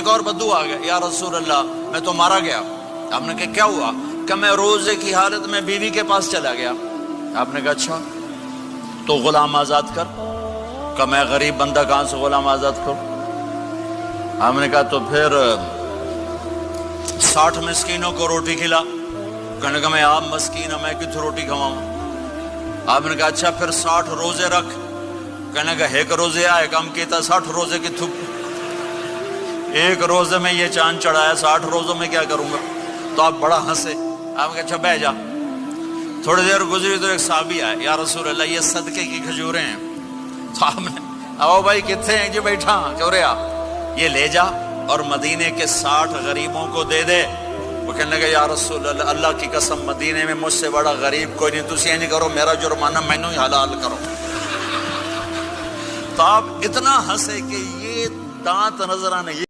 ایک اور بدو آ گیا، یا رسول اللہ میں تو مارا گیا۔ آپ نے کہا کیا ہوا؟ کہ میں روزے کی حالت میں بیوی کے پاس چلا گیا۔ آپ نے کہا اچھا تو غلام آزاد کر۔ کہ میں غریب بندہ کہاں سے غلام آزاد کروں؟ آپ نے کہا تو پھر 60 مسکینوں کو روٹی کھلا۔ کہنے لگا میں آپ مسکین ہوں، میں کتوں روٹی کھواؤں؟ آپ نے کہا اچھا پھر 60 روزے رکھ۔ کہنے لگا ایک روزے آئے کم کیتا، 60 روزے کی تھک، ایک روزے میں یہ چاند چڑھایا، 60 روزوں میں کیا کروں گا؟ تو آپ بڑا ہنسے۔ آپ نے کہا اچھا بیٹھ جا۔ تھوڑی دیر گزری تو ایک صحابی آئے، یا رسول اللہ یہ صدقے کی کھجوریں ہیں۔ تو آپ نے او بھائی کتنے ہیں؟ جی بیٹھا چورے آ، یہ لے جا اور مدینے کے 60 غریبوں کو دے دے۔ وہ کہنے لگا یا رسول اللہ اللہ کی قسم مدینے میں مجھ سے بڑا غریب کوئی نہیں، تسی یہ نہیں کرو، میرا جرمانہ مینوں ہی حلال کرو۔ تو آپ اتنا ہنسے کہ یہ دانت نظر آنے